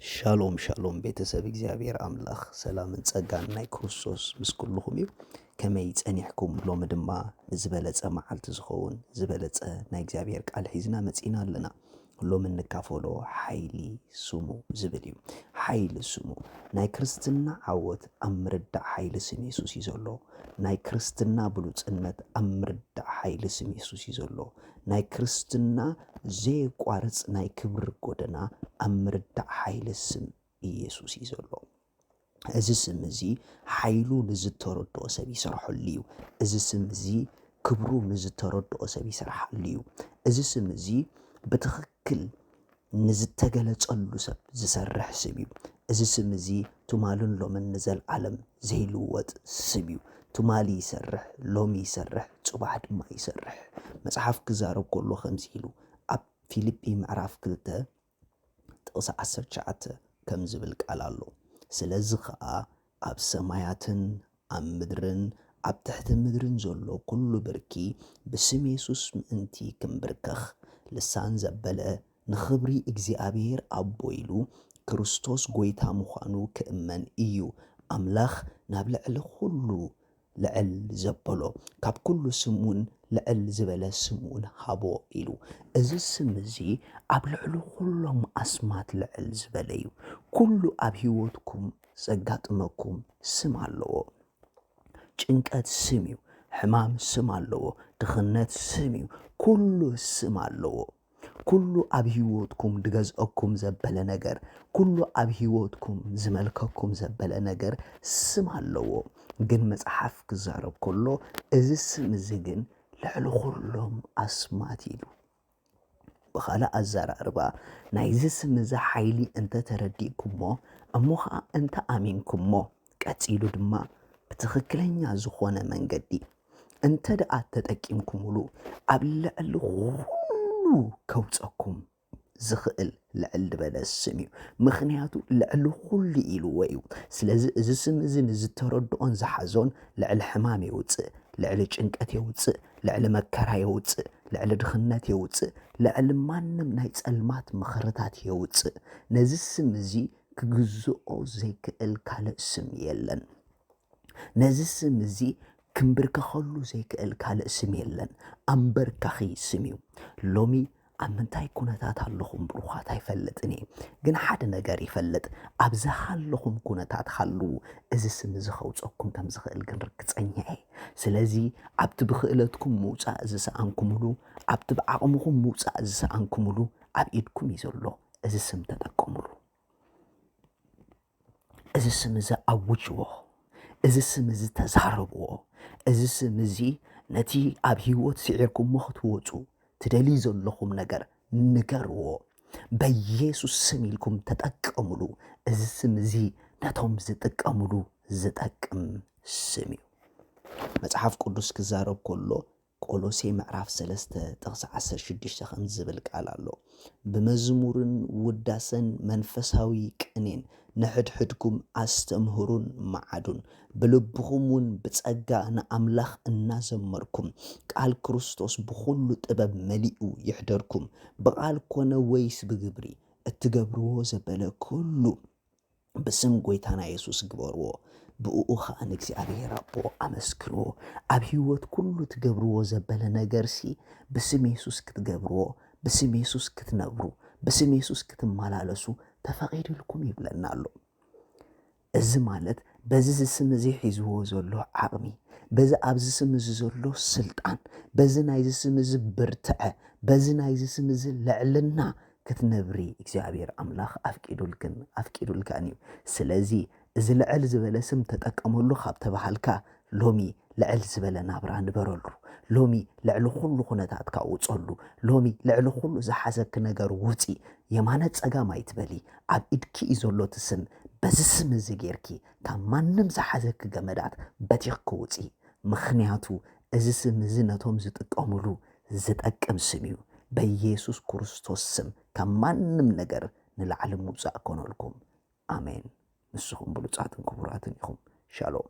ሻሎም ሻሎም ቤተሰብ እግዚአብሔር አምላኽ ሰላምን ጸጋን ናይ ክርስቶስ ምስ ኩልኹም እዩ። ከመይ ጸኒሕኩም ሎሚ ድማ ንዝበለጸ መዓልቲ ዝኸውን ዝበለጸ ናይ እግዚአብሔር ቃል ሒዝና መጺና ኣለና። ሎሚ እንካፈሎ ሓይሊ ስሙ ዝብል እዩ። ሓይሊ ስሙ ናይ ክርስትና ዓወት ኣብ ምርዳእ ሓይሊ ስም ኢየሱስ እዩ ዘሎ። ናይ ክርስትና ብሉጽነት ኣብ ምርዳእ ሓይሊ ስም ኢየሱስ እዩ ዘሎ። ናይ ክርስትና ዘይቋርጽ ናይ ክብሪ ጎደና ኣብ ምርዳእ ሓይሊ ስም ኢየሱስ እዩ ዘሎ። እዚ ስም እዚ ሓይሉ ንዝተረድኦ ሰብ ይሰርሐሉ እዩ። እዚ ስም እዚ ክብሩ ንዝተረድኦ ሰብ ይሰርሐሉ እዩ። እዚ ስም እዚ ብትኽክል ንዝተገለጸሉ ሰብ ዝሰርሕ ስም እዩ። እዚ ስም እዚ ትማልን ሎምን ንዘለዓለም ዘይልወጥ ስም እዩ። ትማሊ ይሰርሕ፣ ሎሚ ይሰርሕ፣ ጽባሕ ድማ ይሰርሕ። መጽሓፍ ክዛረብ ከሎ ከምዚ ኢሉ ኣብ ፊልጵ ምዕራፍ 2 ጥቕሲ 19 ከም ዝብል ቃል ኣሎ። ስለዚ ከዓ ኣብ ሰማያትን ኣብ ምድርን ኣብ ትሕቲ ምድርን ዘሎ ኩሉ ብርኪ ብስም ኢየሱስ ምእንቲ ክንብርከኽ ልሳን ዘበለ ንኽብሪ እግዚኣብሔር ኣቦ ኢሉ ክርስቶስ ጐይታ ምዃኑ ክእመን እዩ። ኣምላኽ ናብ ልዕሊ ኩሉ ልዕል ዘበሎ ካብ ኩሉ ስምውን ልዕል ዝበለ ስምውን ሃቦ ኢሉ እዚ ስም እዚ ኣብ ልዕሊ ኩሎም ኣስማት ልዕል ዝበለ እዩ። ኩሉ ኣብ ህይወትኩም ዘጋጥመኩም ስም ኣለዎ። ጭንቀት ስም እዩ። ሕማም ስም ኣለዎ። ድኽነት ስም እዩ። ኩሉ ስም ኣለዎ። ኩሉ ኣብ ህይወትኩም ድገዝአኩም ዘበለ ነገር፣ ኩሉ ኣብ ህይወትኩም ዝመልከኩም ዘበለ ነገር ስም ኣለዎ። ግን መጽሓፍ ክዛረብ ከሎ እዚ ስም እዚ ግን ልዕሊ ኩሎም ኣስማት ኢሉ ብኻልእ ኣዘራርባ ናይዚ ስም እዚ ሓይሊ እንተተረዲእኩሞ እሞ ከዓ እንተኣሚንኩሞ ቀጺሉ ድማ ብትኽክለኛ ዝኾነ መንገዲ እንተ ደኣ ተጠቂምኩምሉ ኣብ ልዕሊ ኩሉ ከውፀኩም ዝኽእል ልዕል ዝበለ ስም እዩ። ምኽንያቱ ልዕሊ ኩሉ ኢልዎ እዩ። ስለዚ እዚ ስም እዚ ንዝተረድኦን ዝሓዞን ልዕሊ ሕማም የውፅእ፣ ልዕሊ ጭንቀት የውፅእ፣ ልዕሊ መከራ የውፅእ፣ ልዕሊ ድኽነት የውፅእ፣ ልዕሊ ማንም ናይ ጸልማት ምኽርታት የውፅእ። ነዚ ስም እዚ ክግዝኦ ዘይክእል ካልእ ስም የለን። ነዚ ስም እዚ ክንብርከኸሉ ዘይክእል ካልእ ስም የለን። ኣንበርካኺ ስም እዩ። ሎሚ ኣብ ምንታይ ኩነታት ኣለኹም ብሩኻት ኣይፈልጥን እየ። ግን ሓደ ነገር ይፈልጥ፣ ኣብ ዝሃለኹም ኩነታት ሃልዉ እዚ ስም እዚ ኸውፀኩም ከም ዝኽእል ግን ርግፀኛ እየ። ስለዚ ኣብቲ ብኽእለትኩም ምውፃእ ዝሰኣንኩምሉ፣ ኣብቲ ብዓቕምኹም ምውፃእ ዝሰኣንኩምሉ ኣብ ኢድኩም እዩ ዘሎ። እዚ ስም ተጠቀሙሉ። እዚ ስም እዚ ኣውጅዎ። እዚ ስም እዚ ተዛረብዎ። እዚ ስም እዚ ነቲ ኣብ ህይወት ስዒርኩሞ ክትወፁ ትደልዩ ዘለኹም ነገር ንገርዎ። በኢየሱስ ስም ኢልኩም ተጠቀሙሉ። እዚ ስም እዚ ነቶም ዝጥቀሙሉ ዝጠቅም ስም እዩ። መጽሓፍ ቅዱስ ክዛረብ ከሎ ቆሎሴ ምዕራፍ 3 ጥቕሲ 16 ከም ዝብል ቃል ኣሎ። ብመዝሙርን ውዳሰን መንፈሳዊ ቅኔን ንሕድሕድኩም ኣስተምህሩን መዓዱን ብልብኹም እውን ብጸጋ ንኣምላኽ እናዘመርኩም ቃል ክርስቶስ ብኹሉ ጥበብ መሊኡ ይሕደርኩም። ብቓል ኮነ ወይስ ብግብሪ እትገብርዎ ዘበለ ኩሉ ብስም ጐይታና ኢየሱስ ግበርዎ። ብእኡ ከዓ ንእግዚአብሔር ኣቦ ኣመስግንዎ። ኣብ ህይወት ኩሉ ትገብርዎ ዘበለ ነገርሲ ብስም ኢየሱስ ክትገብርዎ፣ ብስም ኢየሱስ ክትነብሩ፣ ብስም ኢየሱስ ክትመላለሱ ተፈቒዱልኩም ይብለና ኣሎ። እዚ ማለት በዚ ስም እዚ ሒዝዎ ዘሎ ዓቕሚ፣ በዚ ኣብዚ ስም እዚ ዘሎ ስልጣን፣ በዚ ናይዚ ስም እዚ ብርትዐ፣ በዚ ናይዚ ስም እዚ ልዕልና ክትነብሪ እግዚኣብሔር ኣምላኽ ኣፍቂዱልካን እዩ። ስለዚ እዚ ልዕል ዝበለ ስም ተጠቀመሉ ካብ ተባሃልካ ሎሚ ልዕል ዝበለ ናብራ ንበረሉ። ሎሚ ልዕሊ ኩሉ ኩነታትካ ውፀሉ። ሎሚ ልዕሊ ኩሉ ዝሓዘክ ነገር ውፂ። የማነ ጸጋም ኣይትበሊ። ኣብ ኢድኪ እዩ ዘሎ እቲ ስም። በዚ ስም እዚ ጌርኪ ካብ ማንም ዝሓዘክ ገመዳት በቲኽኪ ውፂ። ምኽንያቱ እዚ ስም እዚ ነቶም ዝጥቀሙሉ ዝጠቅም ስም እዩ። በኢየሱስ ክርስቶስ ስም ካብ ማንም ነገር ንላዕሊ ምውፃእ ኮነልኩም። ኣሜን። ንስኹም ብሉጻትን ክቡራትን ኢኹም። ሻሎም